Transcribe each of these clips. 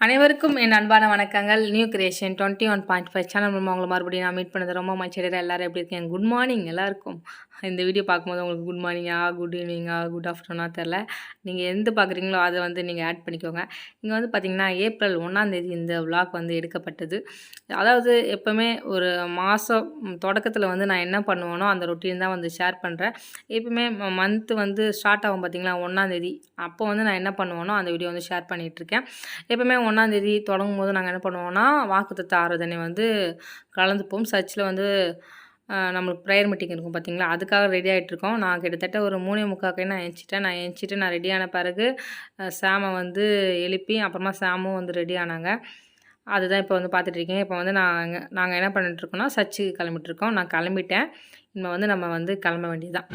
அனைவருக்கும் என் அன்பான வணக்கங்கள். நியூ கிரியேஷன் 21.5 சேனல் மூலமாக உங்களை மறுபடியும் நான் மீட் பண்ணது ரொம்ப மகிழ்ச்சியாக. எல்லோரும் எப்படி இருக்கீங்க? குட் மார்னிங் எல்லாருக்கும். இந்த வீடியோ பார்க்கும்போது உங்களுக்கு குட் மார்னிங்கா, குட் ஈவினிங்கா, குட் ஆஃப்டர்நூனா தெரில. நீங்கள் எந்த பார்க்குறீங்களோ அதை வந்து நீங்கள் ஆட் பண்ணிக்கோங்க. இங்கே வந்து பார்த்திங்கன்னா ஏப்ரல் 1 இந்த விலாக் வந்து எடுக்கப்பட்டது. அதாவது எப்போவுமே ஒரு மாதம் தொடக்கத்தில் வந்து நான் என்ன பண்ணுவேனோ அந்த ரொட்டீன் தான் வந்து ஷேர் பண்ணுறேன். எப்பவுமே மந்த்து வந்து ஸ்டார்ட் ஆகும் பார்த்திங்களா 1 அப்போ வந்து நான் என்ன பண்ணுவேனோ அந்த வீடியோ வந்து ஷேர் பண்ணிகிட்ருக்கேன். எப்போவுமே 1 தொடங்கும் போது நாங்கள் என்ன பண்ணுவோம்னா வாக்குத்தத்த ஆராதனை வந்து கலந்துப்போம். சர்ச்சில் வந்து நம்மளுக்கு ப்ரேயர் மீட்டிங் இருக்கும் பார்த்திங்களா, அதுக்காக ரெடி ஆகிட்ருக்கோம். நான் கிட்டத்தட்ட ஒரு 3:45 நான் எழுந்திச்சிட்டேன். நான் ரெடியான பிறகு சாமை வந்து எழுப்பி அப்புறமா சாமும் வந்து ரெடி ஆனாங்க. அதுதான் இப்போ வந்து பார்த்துட்ருக்கீங்க. இப்போ வந்து நாங்கள் என்ன பண்ணிட்டுருக்கோம்னா சர்ச்சுக்கு கிளம்பிட்டுருக்கோம். நான் கிளம்பிட்டேன். இனிமேல் வந்து நம்ம வந்து கிளம்ப வேண்டியதுதான்.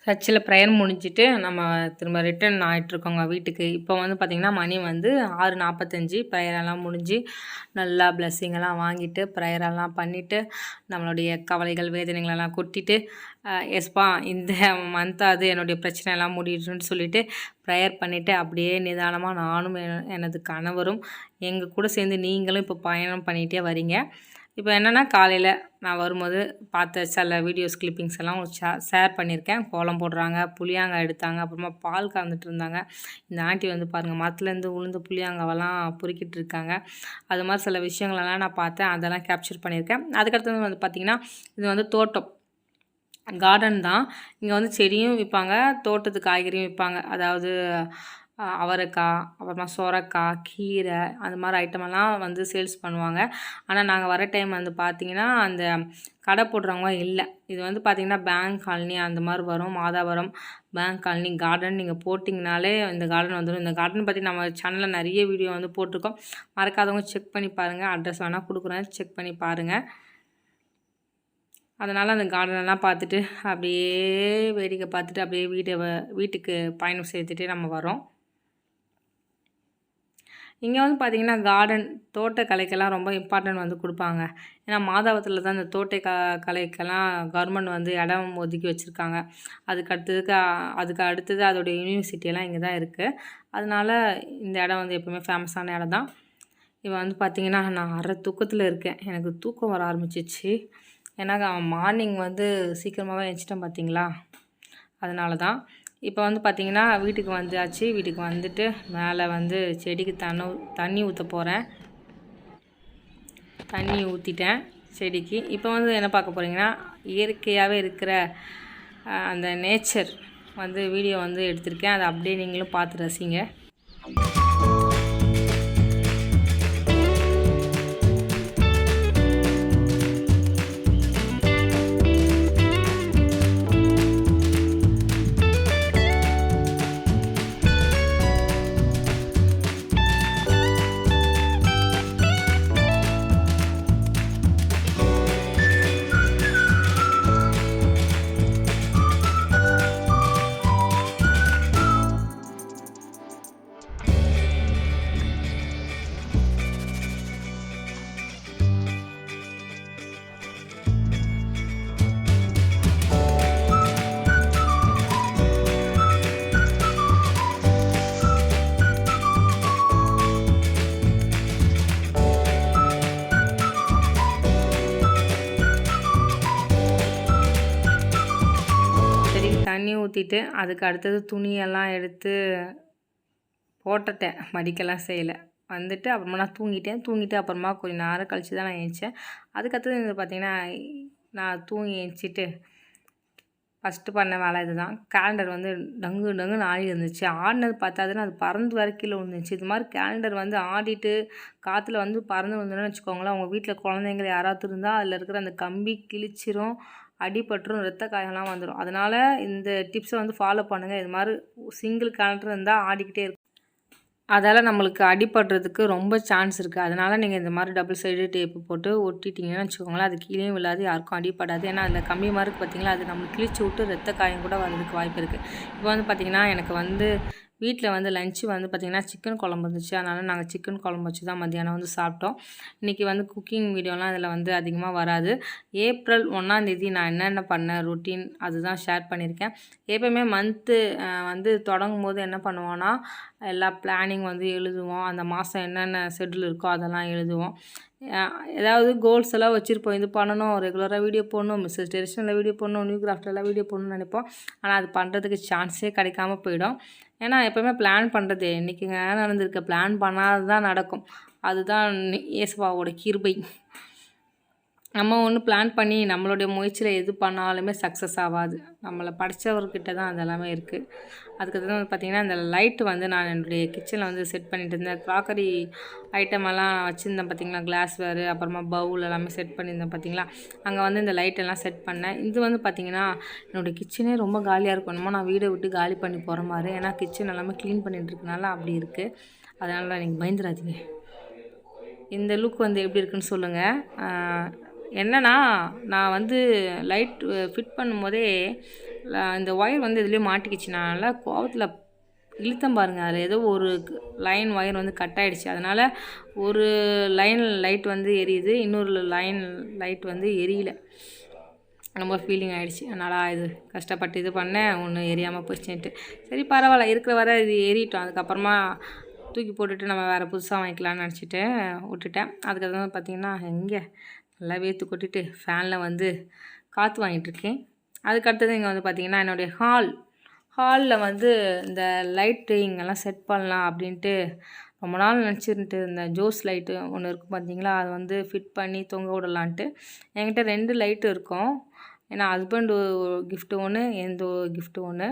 சர்ச்சில் ப்ரேயர் முடிஞ்சிட்டு நம்ம திரும்ப ரிட்டர்ன் ஆகிட்ருக்கோங்க வீட்டுக்கு. இப்போ வந்து பார்த்திங்கன்னா மணி வந்து 6:45. ப்ரேயரெல்லாம் முடிஞ்சு நல்லா பிளஸ்ஸிங்கெல்லாம் வாங்கிட்டு ப்ரேயரெல்லாம் பண்ணிவிட்டு நம்மளுடைய கவலைகள் வேதனைகளெல்லாம் கொட்டிட்டு எஸ்பா இந்த மந்தாவது என்னுடைய பிரச்சனையெல்லாம் முடியட்டுன்னு சொல்லிவிட்டு ப்ரேயர் பண்ணிவிட்டு அப்படியே நிதானமாக நானும் எனது கணவரும் எங்கள் கூட சேர்ந்து நீங்களும் இப்போ பயணம் பண்ணிகிட்டே வரீங்க. இப்போ என்னென்னா காலையில் நான் வரும்போது பார்த்த சில வீடியோஸ் கிளிப்பிங்ஸ் எல்லாம் ஷேர் பண்ணியிருக்கேன். கோலம் போடுறாங்க, புளியாங்காய் எடுத்தாங்க, அப்புறமா பால் கறந்துட்டு இருந்தாங்க. இந்த ஆண்டி வந்து பாருங்கள் மரத்துலேருந்து உளுந்து புளியாங்காவெல்லாம் பொறுக்கிட்டு இருக்காங்க. அது மாதிரி சில விஷயங்களெல்லாம் நான் பார்த்தேன், அதெல்லாம் கேப்சர் பண்ணியிருக்கேன். அதுக்கடுத்தது வந்து பார்த்திங்கன்னா இது வந்து தோட்டம் கார்டன் தான். இங்கே வந்து செடியும் விற்பாங்க, தோட்டத்து காய்கறியும் விற்பாங்க. அதாவது அவரைக்காய், அப்புறமா சொரக்காய், கீரை அந்த மாதிரி ஐட்டமெல்லாம் வந்து சேல்ஸ் பண்ணுவாங்க. ஆனால் நாங்கள் வர டைம் வந்து பார்த்திங்கன்னா அந்த கடை போடுறவங்க இல்லை. இது வந்து பார்த்திங்கன்னா பேங்க் காலனி அந்த மாதிரி வரும். மாதாவரம் பேங்க் காலனி கார்டன் நீங்கள் போட்டிங்கனாலே இந்த கார்டன் வந்துடும். இந்த கார்டன் பற்றி நம்ம சேனலில் நிறைய வீடியோ வந்து போட்டிருக்கோம். மறக்காதவங்க செக் பண்ணி பாருங்கள். அட்ரஸ் வேணால் கொடுக்குறேன், செக் பண்ணி பாருங்கள். அதனால் அந்த கார்டனெல்லாம் பார்த்துட்டு அப்படியே வேடிக்கை பார்த்துட்டு அப்படியே வீட்டுக்கு பயணம் செய்துட்டு நம்ம வரோம். இங்கே வந்து பார்த்திங்கன்னா கார்டன் தோட்டக்கலைக்கெல்லாம் ரொம்ப இம்பார்ட்டன்ட் வந்து கொடுப்பாங்க. ஏன்னா மாதாவரத்தில் தான் இந்த கலைக்கெல்லாம் கவர்மெண்ட் வந்து இடம் ஒதுக்கி வச்சுருக்காங்க. அதுக்கு அடுத்தது அதோடைய யூனிவர்சிட்டியெல்லாம் இங்கே தான் இருக்குது. அதனால் இந்த இடம் வந்து எப்போவுமே ஃபேமஸான இடம் தான். இப்போ வந்து பார்த்திங்கன்னா நான் அரை தூக்கத்தில் இருக்கேன். எனக்கு தூக்கம் வர ஆரம்பிச்சிச்சு. ஏன்னா மார்னிங் வந்து சீக்கிரமாகவே எழுந்திரிச்சிட்டேன் பார்த்திங்களா, அதனால தான். இப்போ வந்து பார்த்திங்கன்னா வீட்டுக்கு வந்தாச்சு. வீட்டுக்கு வந்துட்டு மேலே வந்து செடிக்கு தண்ணி ஊற்ற போகிறேன். தண்ணி ஊற்றிட்டேன் செடிக்கு. இப்போ வந்து என்ன பார்க்க போகிறீங்கன்னா இயற்கையாகவே இருக்கிற அந்த நேச்சர் வந்து வீடியோ வந்து எடுத்திருக்கேன். அதை அப்படியே நீங்களும் பார்த்து ரசிங்க. தண்ணி ஊற்றிட்டு அதுக்கு அடுத்தது துணியெல்லாம் எடுத்து போட்டுட்டேன், மடிக்கலாம் செய்யலை. வந்துட்டு அப்புறமா நான் தூங்கிட்டு அப்புறமா கொஞ்சம் நேரம் கழித்து தான் நான் ஏந்திச்சேன். அதுக்கடுத்தது பார்த்திங்கன்னா நான் தூங்கி ஏந்திச்சிட்டு ஃபஸ்ட்டு பண்ண வேலை இதுதான். கேலண்டர் வந்து டங்கு டங்குன்னு ஆடி இருந்துச்சு. ஆடினது பார்த்தாதுன்னு அது பறந்து வர கீழே விழுந்துச்சு. இது மாதிரி கேலண்டர் வந்து ஆடிட்டு காற்றுல வந்து பறந்து விழுந்துன்னு வச்சுக்கோங்களேன், அவங்க வீட்டில் குழந்தைங்க யாராவது இருந்தால் அதில் இருக்கிற அந்த கம்பி கிழிச்சிரும், அடிபட்டுரும், ரத்த காயம்லாம் வந்துடும். அதனால் இந்த டிப்ஸை வந்து ஃபாலோ பண்ணுங்கள். இது மாதிரி சிங்கிள் கேலண்டர் இருந்தால் ஆடிக்கிட்டே இருக்கும். அதால் நம்மளுக்கு அடிபடுறதுக்கு ரொம்ப சான்ஸ் இருக்குது. அதனால் நீங்கள் இந்த மாதிரி டபுள் சைடு டேப்பு போட்டு ஒட்டிட்டிங்கன்னு வச்சுக்கோங்களேன், அது கீழேயும் விழாது, யாருக்கும் அடிப்படாது. ஏன்னா அதில் கம்பி மாதிரி பார்த்தீங்களா, அது நம்மளுக்கு கிழிச்சு விட்டு ரத்த காயம் கூட வரதுக்கு வாய்ப்பு இருக்குது. இப்போ வந்து பார்த்திங்கன்னா எனக்கு வந்து வீட்டில் வந்து லஞ்சு வந்து பார்த்திங்கன்னா சிக்கன் குழம்பு இருந்துச்சு. அதனால் நாங்கள் சிக்கன் குழம்பு வச்சு தான் மத்தியானம் வந்து சாப்பிட்டோம். இன்றைக்கி வந்து குக்கிங் வீடியோலாம் இதில் வந்து அதிகமாக வராது. ஏப்ரல் 1ஆம் நான் என்னென்ன பண்ணேன் ரொட்டீன் அதுதான் ஷேர் பண்ணியிருக்கேன். எப்போயுமே மந்த்து வந்து தொடங்கும் போது என்ன பண்ணுவோன்னா, எல்லா பிளானிங் வந்து எழுதுவோம். அந்த மாதம் என்னென்ன ஷெட்யூல் இருக்கோ அதெல்லாம் எழுதுவோம். ஏதாவது கோல்ஸ் எல்லாம் வச்சுருப்போம், இது பண்ணணும், ரெகுலராக வீடியோ போடணும், மிஸ்ஸஸ் டெரிஷனில் வீடியோ போடணும், நியூ கிராஃப்டெல்லாம் வீடியோ போடணும்னு நினைப்போம். ஆனால் அது பண்ணுறதுக்கு சான்ஸே கிடைக்காம போயிடும். ஏன்னா எப்போயுமே பிளான் பண்ணுறது என்றைக்குங்க நடந்திருக்க, பிளான் பண்ணாது தான் நடக்கும். அதுதான் ஏசப்பாவோட கிருபை. நம்ம ஒன்று பிளான் பண்ணி நம்மளுடைய முயற்சியில் எது பண்ணாலுமே சக்ஸஸ் ஆகாது. நம்மளை படித்தவர்கிட்ட தான் அதெல்லாமே இருக்குது. அதுக்கப்புறம் வந்து பார்த்திங்கன்னா இந்த லைட்டு வந்து நான் என்னுடைய கிச்சனில் வந்து செட் பண்ணிட்டு இருந்தேன். க்ராக்கரி ஐட்டமெல்லாம் வச்சுருந்தேன் பார்த்திங்களா, கிளாஸ்வேரு, அப்புறமா பவுல் எல்லாமே செட் பண்ணியிருந்தேன் பார்த்திங்களா. அங்கே வந்து இந்த லைட்டெல்லாம் செட் பண்ணேன். இது வந்து பார்த்திங்கன்னா என்னுடைய கிச்சனே ரொம்ப காலியாக இருக்கணுமோ, நான் வீடை விட்டு காலி பண்ணி போகிற மாதிரி. ஏன்னா கிச்சன் எல்லாமே க்ளீன் பண்ணிட்டு இருக்கனால அப்படி இருக்குது. அதனால் நீங்கள் பயந்துடாதீங்க. இந்த லுக் வந்து எப்படி இருக்குன்னு சொல்லுங்கள். என்னன்னா நான் வந்து லைட் ஃபிட் பண்ணும்போதே இந்த ஒயர் வந்து இதுலேயே மாட்டிக்கிச்சு. நான் நல்லா கோவத்தில் இழுத்தம் பாருங்கள், அதில் ஏதோ ஒரு லைன் ஒயர் வந்து கட் ஆகிடுச்சு. அதனால் ஒரு லைன் லைட் வந்து எரியுது, இன்னொரு லைன் லைட் வந்து எரியல. ரொம்ப ஃபீலிங் ஆகிடுச்சு. அதனால் இது கஷ்டப்பட்டு இது பண்ணேன், ஒன்று எரியாமல் போச்சுன்ட்டு. சரி பரவாயில்ல, இருக்கிற வரை இது எரிட்டோம். அதுக்கப்புறமா தூக்கி போட்டுட்டு நம்ம வேறு புதுசாக வாங்கிக்கலாம்னு நினச்சிட்டு விட்டுட்டேன். அதுக்கப்புறம் பார்த்திங்கன்னா எங்கே நல்லா வேர்த்து கொட்டிட்டு ஃபேனில் வந்து காற்று வாங்கிட்டுருக்கேன். அதுக்கடுத்தது இங்கே வந்து பார்த்திங்கன்னா என்னுடைய ஹாலில் வந்து இந்த லைட்டு இங்கெல்லாம் செட் பண்ணலாம் அப்படின்ட்டு ரொம்ப நாள் நினச்சிட்டு இருந்தேன். ஜோஸ் லைட்டு ஒன்று இருக்குது பார்த்திங்களா, அது வந்து ஃபிட் பண்ணி தொங்க விடலான்ட்டு. என்கிட்ட 2 லைட்டு இருக்கும். ஏன்னா ஹஸ்பண்டு கிஃப்ட்டு ஒன்று, எந்த கிஃப்ட்டு ஒன்று.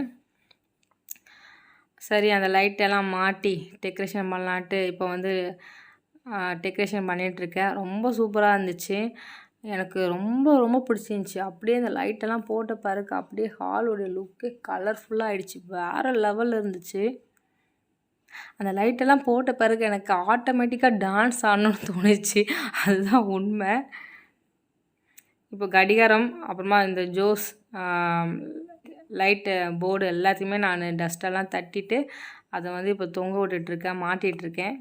சரி அந்த லைட்டெல்லாம் மாட்டி டெக்கரேஷன் பண்ணலான்ட்டு இப்போ வந்து டெக்கரேஷன் பண்ணிகிட்ருக்கேன். ரொம்ப சூப்பராக இருந்துச்சு, எனக்கு ரொம்ப ரொம்ப பிடிச்சிருந்துச்சி. அப்படியே இந்த லைட்டெல்லாம் போட்ட பிறகு அப்படியே ஹாலோடைய லுக்கே கலர்ஃபுல்லாக ஆகிடுச்சு, வேறு லெவலில் இருந்துச்சு. அந்த லைட்டெல்லாம் போட்ட பிறகு எனக்கு ஆட்டோமேட்டிக்காக டான்ஸ் ஆடணும்னு தோணுச்சு, அதுதான் உண்மை. இப்போ கடிகாரம் அப்புறமா இந்த ஜோஸ் லைட்டு போர்டு எல்லாத்தையுமே நான் டஸ்ட்டெல்லாம் தட்டிட்டு அதை வந்து இப்போ தொங்க விட்டுட்ருக்கேன், மாட்டிகிட்ருக்கேன்.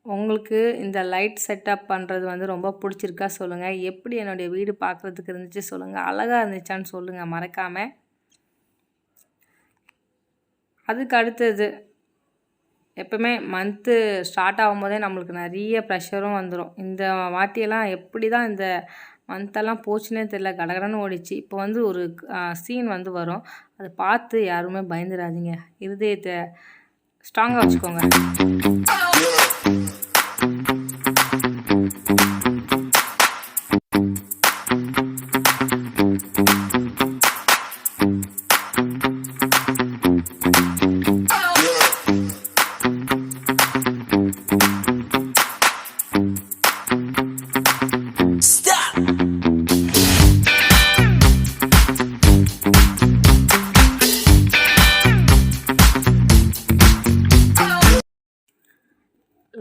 உங்களுக்கு இந்த லைட் செட்டப் பண்ணுறது வந்து ரொம்ப பிடிச்சிருக்கா சொல்லுங்கள். எப்படி என்னுடைய வீடு பார்க்குறதுக்கு இருந்துச்சு சொல்லுங்கள். அழகாக இருந்துச்சான்னு சொல்லுங்கள் மறக்காமல். அதுக்கு அடுத்தது எப்போவுமே மந்த்து ஸ்டார்ட் ஆகும்போதே நம்மளுக்கு நிறைய ப்ரெஷரும் வந்துடும். இந்த வாட்டியெல்லாம் எப்படி தான் இந்த மந்த்தெல்லாம் போச்சுன்னே தெரியல, கடகடன்னு ஓடிச்சு. இப்போ வந்து ஒரு சீன் வந்து வரும், அதை பார்த்து யாருமே பயந்துடாதீங்க, இருதயத்தை ஸ்ட்ராங்காக வச்சுக்கோங்க.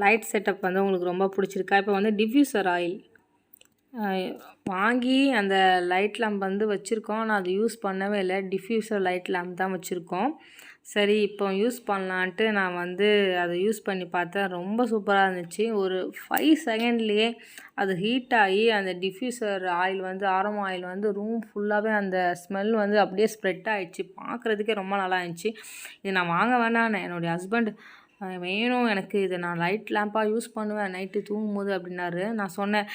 லைட் செட்டப் வந்து உங்களுக்கு ரொம்ப பிடிச்சிருக்கா? இப்போ வந்து டிஃப்யூசர் ஆயில் வாங்கி அந்த லைட் லேம்ப் வந்து வச்சுருக்கோம். ஆனால் அது யூஸ் பண்ணவே இல்லை. டிஃப்யூசர் லைட் லேம்ப் தான் வச்சுருக்கோம். சரி இப்போ யூஸ் பண்ணலான்ட்டு நான் வந்து அதை யூஸ் பண்ணி பார்த்தேன். ரொம்ப சூப்பராக இருந்துச்சு. ஒரு 5 செகண்ட்லேயே அது ஹீட் ஆகி அந்த டிஃப்யூசர் ஆயில் வந்து ஆரோமா ஆயில் வந்து ரூம் ஃபுல்லாகவே அந்த ஸ்மெல் வந்து அப்படியே ஸ்ப்ரெட் ஆகிடுச்சு. பார்க்குறதுக்கே ரொம்ப நல்லா இருந்துச்சு. இது நான் வாங்க வேண்டான்னு என்னுடைய ஹஸ்பண்ட் வேணும் எனக்கு இது நான் லைட் லேம்ப்பாக யூஸ் பண்ணுவேன் நைட்டு தூங்கும்போது அப்படின்னாரு. நான் சொன்னேன்,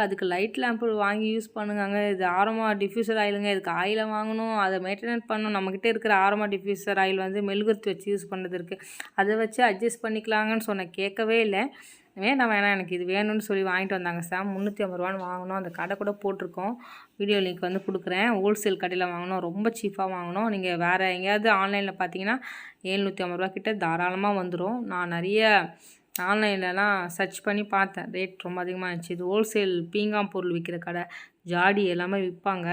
அதுக்கு லைட் லேம்ப்பு வாங்கி யூஸ் பண்ணுங்கங்க. இது ஆரோமா டிஃப்யூசர் ஆயிலுங்க. இதுக்கு ஆயிலை வாங்கணும், அதை மெயின்டெனன்ஸ் பண்ணணும். நம்மக்கிட்ட இருக்கிற ஆரோமா டிஃப்யூசர் ஆயில் வந்து மெழுகுவர்த்தி வச்சு யூஸ் பண்ணுறது இருக்குது. அதை வச்சு அட்ஜஸ்ட் பண்ணிக்கலாங்கன்னு சொன்னேன். கேட்கவே இல்லை. வேணாம் எனக்கு இது வேணும்னு சொல்லி வாங்கிட்டு வந்தாங்க சார். 350 வாங்கினோம். அந்த கடை கூட போட்டிருக்கோம். வீடியோ லிங்க் வந்து கொடுக்குறேன். ஹோல்சேல் கடையில் வாங்கினோம். ரொம்ப சீப்பாக வாங்கினோம். நீங்கள் வேறு எங்கேயாவது ஆன்லைனில் பார்த்தீங்கன்னா 750 கிட்ட தாராளமாக வந்துடும். நான் நிறைய ஆன்லைன்லலாம் சர்ச் பண்ணி பார்த்தேன். ரேட் ரொம்ப அதிகமாக இருந்துச்சு. இது ஹோல்சேல் பீங்கான் பொருள் விற்கிற கடை. ஜாடி எல்லாமே விற்பாங்க.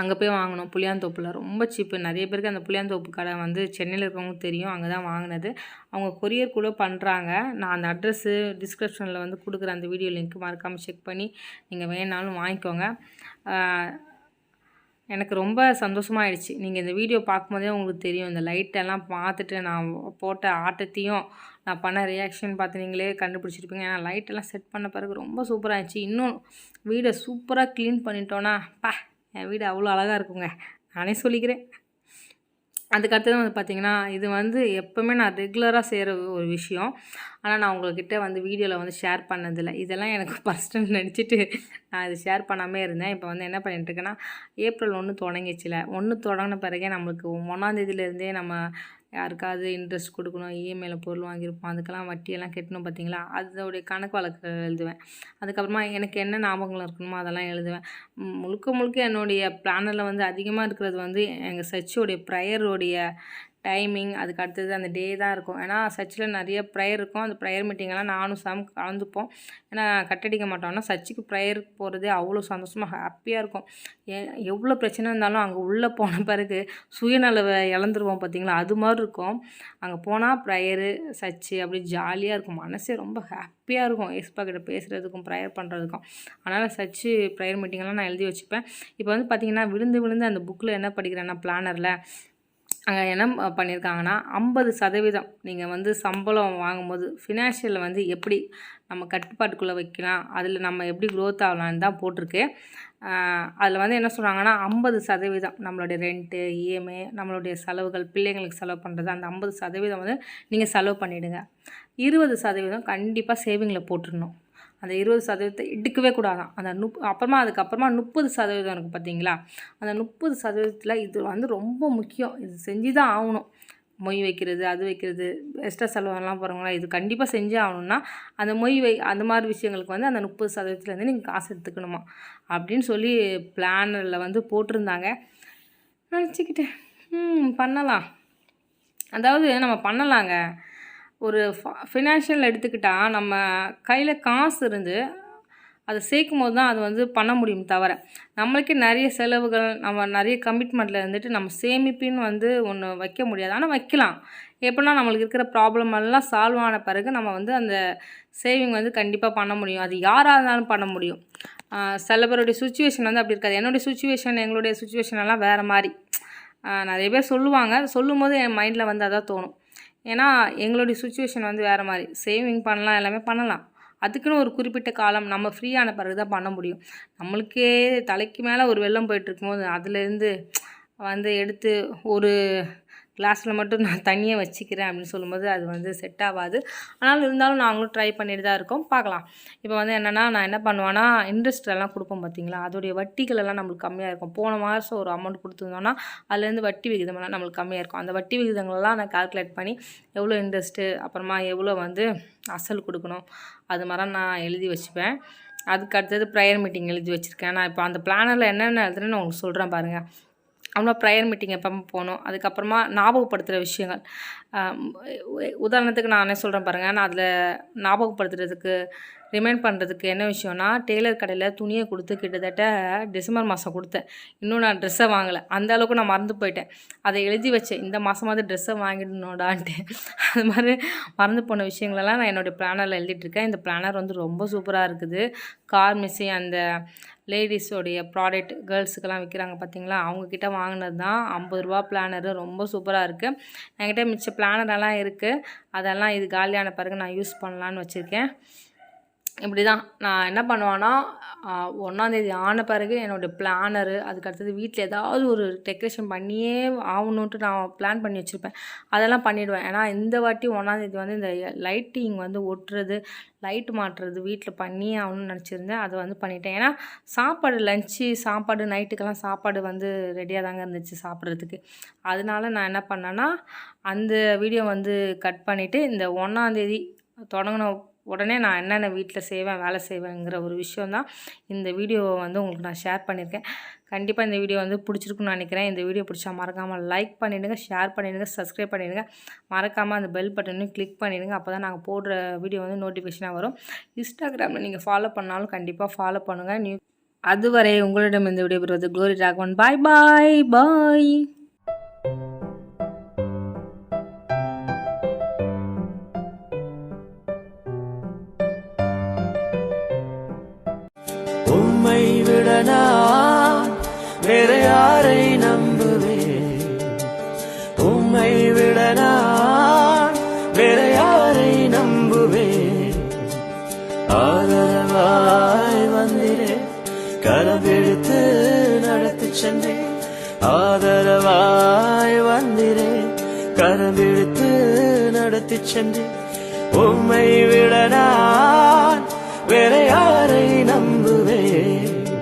அங்கே போய் வாங்கினோம். புளியாந்தோப்பில் ரொம்ப சீப்பு. நிறைய பேருக்கு அந்த புளியாந்தோப்பு கடை வந்து சென்னையில் இருக்கவங்களுக்கு தெரியும். அங்கே தான் வாங்கினது. அவங்க கொரியர் கூட பண்ணுறாங்க. நான் அந்த அட்ரெஸ்ஸு டிஸ்கிரிப்ஷனில் வந்து கொடுக்குறேன். அந்த வீடியோ லிங்க் மறக்காமல் செக் பண்ணி நீங்கள் வேணாலும் வாங்கிக்கோங்க. எனக்கு ரொம்ப சந்தோஷமாயிடுச்சு. நீங்கள் இந்த வீடியோ பார்க்கும்போதே உங்களுக்கு தெரியும். இந்த லைட்டெல்லாம் பார்த்துட்டு நான் போட்ட ஆட்டத்தையும் நான் பண்ண ரியாக்ஷன் பார்த்து நீங்களே கண்டுபிடிச்சிருப்பீங்க. ஏன்னா லைட்டெல்லாம் செட் பண்ண பிறகு ரொம்ப சூப்பராக இருந்துச்சு. இன்னும் வீடை சூப்பராக க்ளீன் பண்ணிட்டோன்னா என் வீடு அவ்வளோ அழகாக இருக்குங்க, நானே சொல்லிக்கிறேன். அதுக்கடுத்தது வந்து பார்த்திங்கன்னா, இது வந்து எப்போவுமே நான் ரெகுலராக செய்கிற ஒரு விஷயம். ஆனால் நான் உங்கள்கிட்ட வந்து வீடியோவில் வந்து ஷேர் பண்ணதில்லை. இதெல்லாம் எனக்கு ஃபஸ்ட்டுன்னு நினச்சிட்டு நான் இது ஷேர் பண்ணாமே இருந்தேன். இப்போ வந்து என்ன பண்ணிட்டுருக்கேன்னா, ஏப்ரல் 1 தொடங்கிச்சுல. 1 தொடங்கின பிறகே நம்மளுக்கு 1ஆந்தேதியிலேருந்தே நம்ம யாருக்காவது இன்ட்ரெஸ்ட் கொடுக்கணும், இஎம்ஐயில் பொருள் வாங்கியிருப்போம், அதுக்கெல்லாம் வட்டியெல்லாம் கட்டணும் பார்த்தீங்களா, அதோடைய கணக்கு வழக்கு எழுதுவேன். அதுக்கப்புறமா எனக்கு என்ன ஞாபகங்கள் இருக்கணுமோ அதெல்லாம் எழுதுவேன். முழுக்க என்னுடைய பிளானரில் வந்து அதிகமாக இருக்கிறது வந்து எங்கள் சர்ச்சோடைய ப்ரேயருடைய டைமிங், அதுக்கு அடுத்தது அந்த டே தான் இருக்கும். ஏன்னா சர்ச்சில் நிறைய ப்ரேயர் இருக்கும். அந்த ப்ரேயர் மீட்டிங்கெல்லாம் நானும் சாம் கலந்துப்போம். ஏன்னா கட்டடிக்க மாட்டோம்னா சர்ச்சுக்கு ப்ரேயருக்கு போகிறதே அவ்வளோ சந்தோஷமாக ஹாப்பியாக இருக்கும். எவ்வளோ பிரச்சனை இருந்தாலும் அங்கே உள்ளே போன பிறகு சுயநலவை இழந்துருவோம் பார்த்தீங்களா, அது மாதிரி இருக்கும். அங்கே போனால் ப்ரேயரு சர்ச்சு அப்படி ஜாலியாக இருக்கும். மனசே ரொம்ப ஹாப்பியாக இருக்கும் ஏசப்பா கிட்ட பேசுகிறதுக்கும் ப்ரேயர் பண்ணுறதுக்கும். அதனால் சர்ச்சு ப்ரேயர் மீட்டிங்கெல்லாம் நான் எழுதி வச்சுப்பேன். இப்போ வந்து பார்த்திங்கன்னா விழுந்து அந்த புக்கில் என்ன படிக்கிறேன்னா பிளானரில் என்ன பண்ணியிருக்காங்கன்னா 50% நீங்கள் வந்து சம்பளம் வாங்கும்போது ஃபினான்ஷியலில் வந்து எப்படி நம்ம கட்டுப்பாட்டுக்குள்ளே வைக்கலாம், அதில் நம்ம எப்படி க்ரோத் ஆகலான்னு தான் போட்டிருக்கு. அதில் வந்து என்ன சொல்கிறாங்கன்னா 50% நம்மளுடைய ரெண்ட்டு, இஎம்ஐ, நம்மளுடைய செலவுகள், பிள்ளைங்களுக்கு செலவு பண்ணுறது, அந்த 50% வந்து நீங்கள் செலவு பண்ணிவிடுங்க. 20% கண்டிப்பாக சேவிங்கில் போட்டுடணும். அந்த 20% எடுக்கவே கூடாதான். அந்த அதுக்கப்புறமா 30% இருக்குது பார்த்தீங்களா, அந்த 30%த்தில் இது வந்து ரொம்ப முக்கியம். இது செஞ்சு தான் ஆகணும். மொய் வைக்கிறது, அது வைக்கிறது, எக்ஸ்ட்ரா செலவெல்லாம் போகிறவங்களா இது கண்டிப்பாக செஞ்சே ஆகணும்னா அந்த அந்த மாதிரி விஷயங்களுக்கு வந்து அந்த 30%லேருந்து நீங்கள் காசு எடுத்துக்கணுமா அப்படின்னு சொல்லி பிளானரில் வந்து போட்டிருந்தாங்க. நினச்சிக்கிட்டேன் பண்ணலாம். அதாவது நம்ம பண்ணலாங்க. ஒரு ஃபினான்ஷியல் எடுத்துக்கிட்டால் நம்ம கையில் காசு இருந்து அதை சேர்க்கும் போது தான் அது வந்து பண்ண முடியும். தவிர நம்மளுக்கே நிறைய செலவுகள், நம்ம நிறைய கமிட்மெண்ட்டில் இருந்துட்டு நம்ம சேமிப்பின்னு வந்து ஒன்று வைக்க முடியாது. ஆனால் வைக்கலாம். எப்படின்னா நம்மளுக்கு இருக்கிற ப்ராப்ளம் எல்லாம் சால்வ் ஆன பிறகு நம்ம வந்து அந்த சேவிங் வந்து கண்டிப்பாக பண்ண முடியும். அது யாராக இருந்தாலும் பண்ண முடியும். சில பேருடைய சுச்சுவேஷன் வந்து அப்படி இருக்காது. எங்களுடைய சுச்சுவேஷன் எல்லாம் வேறு மாதிரி. நிறைய பேர் சொல்லுவாங்க. சொல்லும் போது என் மைண்டில் வந்து அதான் தோணும். ஏன்னா எங்களுடைய சுச்சுவேஷன் வந்து வேறு மாதிரி. சேவிங் பண்ணலாம், எல்லாமே பண்ணலாம். அதுக்குன்னு ஒரு குறிப்பிட்ட காலம் நம்ம ஃப்ரீயான பிறகு தான் பண்ண முடியும். நம்மளுக்கே தலைக்கு மேலே ஒரு வெள்ளம் போயிட்டுருக்கும்போது அதுலேருந்து வந்து எடுத்து ஒரு கிளாஸில் மட்டும் நான் தண்ணியை வச்சுக்கிறேன் அப்படின்னு சொல்லும்போது அது வந்து செட் ஆகாது. ஆனால் இருந்தாலும் நாங்களும் ட்ரை பண்ணிட்டு தான் இருக்கோம். பார்க்கலாம். இப்போ வந்து என்னென்னா நான் என்ன பண்ணுவேன்னா இன்ட்ரெஸ்ட்லாம் கொடுப்போம் பார்த்தீங்களா, அதோடைய வட்டிகள் எல்லாம் நம்மளுக்கு கம்மியாக இருக்கும். போன மாதம் ஒரு அமௌண்ட் கொடுத்துருந்தோன்னா அதுலேருந்து வட்டி விகிதமெல்லாம் நம்மளுக்கு கம்மியாக இருக்கும். அந்த வட்டி விகிதங்களெல்லாம் நான் கால்குலேட் பண்ணி எவ்வளோ இன்ட்ரெஸ்ட்டு, அப்புறமா எவ்வளோ வந்து அசல் கொடுக்கணும், அது மாதிரி நான் எழுதி வச்சுப்பேன். அதுக்கு அடுத்தது ப்ரேயர் மீட்டிங் எழுதி வச்சுருக்கேன். நான் இப்போ அந்த பிளானரில் என்னென்ன எழுதுறேன்னு உங்களுக்கு சொல்கிறேன் பாருங்கள். அவ்வளோ ப்ரேயர் மீட்டிங் எப்போ போகணும், அதுக்கப்புறமா ஞாபகப்படுத்துகிற விஷயங்கள். உதாரணத்துக்கு நான் என்ன சொல்கிறேன் பாருங்கள். நான் அதில் ஞாபகப்படுத்துறதுக்கு ரிமைண்ட் பண்ணுறதுக்கு என்ன விஷயம்னா, டெய்லர் கடையில் துணியை கொடுத்து கிட்டத்தட்ட டிசம்பர் மாதம் கொடுத்தேன். இன்னும் நான் ட்ரெஸ்ஸை வாங்கலை. அந்த அளவுக்கு நான் மறந்து போயிட்டேன். அதை எழுதி வச்சேன், இந்த மாதமாவது ட்ரெஸ்ஸை வாங்கிடணுடான்ட்டு. அது மாதிரி மறந்து போன விஷயங்களெல்லாம் நான் என்னுடைய பிளானரில் எழுதிட்டுருக்கேன். இந்த பிளானர் வந்து ரொம்ப சூப்பராக இருக்குது. கார் மிஸ்ஸி அந்த லேடிஸோடைய ப்ராடக்ட் கேர்ள்ஸுக்கெல்லாம் விற்கிறாங்க பார்த்தீங்களா, அவங்கக்கிட்ட வாங்கினது தான். 50 ரூபா பிளானரு ரொம்ப சூப்பராக இருக்குது. என்கிட்ட மிச்ச பிளானரெல்லாம் இருக்குது. அதெல்லாம் இது காலியான பிறகு நான் யூஸ் பண்ணலான்னு வச்சுருக்கேன். இப்படி தான் நான் என்ன பண்ணுவேன்னா, 1ஆந்தேதி ஆன பிறகு என்னோடய பிளானரு, அதுக்கடுத்தது வீட்டில் ஏதாவது ஒரு டெக்கரேஷன் பண்ணியே ஆகணுன்ட்டு நான் பிளான் பண்ணி வச்சுருப்பேன். அதெல்லாம் பண்ணிவிடுவேன். ஏன்னா இந்த வாட்டி 1ஆந்தேதி வந்து இந்த லைட்டிங் வந்து ஒட்டுறது, லைட் மாட்டுறது வீட்டில் பண்ணியே ஆகணும்னு நினச்சிருந்தேன். அதை வந்து பண்ணிட்டேன். ஏன்னா சாப்பாடு சாப்பாடு நைட்டுக்கெல்லாம் சாப்பாடு வந்து ரெடியாக தாங்க இருந்துச்சு சாப்பிட்றதுக்கு. அதனால நான் என்ன பண்ணேன்னா, அந்த வீடியோ வந்து கட் பண்ணிவிட்டு இந்த 1ஆந்தேதி தொடங்கின உடனே நான் என்னென்ன வீட்டில் செய்வேன், வேலை செய்வேங்கிற ஒரு விஷயம் தான் இந்த வீடியோவை வந்து உங்களுக்கு நான் ஷேர் பண்ணியிருக்கேன். கண்டிப்பாக இந்த வீடியோ வந்து பிடிச்சிருக்குன்னு நினைக்கிறேன். இந்த வீடியோ பிடிச்சா மறக்காமல் லைக் பண்ணிவிடுங்க, ஷேர் பண்ணிவிடுங்க, சப்ஸ்கிரைப் பண்ணிவிடுங்க. மறக்காமல் அந்த பெல் பட்டனையும் கிளிக் பண்ணிவிடுங்க. அப்போ தான் நாங்கள் போடுற வீடியோ வந்து நோட்டிஃபிகேஷனாக வரும். இன்ஸ்டாகிராமில் நீங்கள் ஃபாலோ பண்ணாலும் கண்டிப்பாக ஃபாலோ பண்ணுங்கள். அதுவரை உங்களிடம் இந்த வீடியோ பெறுவது க்ளோரி ராகவன். பாய் பாய் பாய். உம்மை விட நான் வேற யாரை நம்புவேன்? உம்மை விட நான் வேற யாரை நம்புவேன்? ஆதரவாய் வந்திரே, கரவெடுத்து நடத்தி சென்றேன். ஆதரவாய் வந்திரே, கரவெடுத்து நடத்தி சென்றேன். உம்மை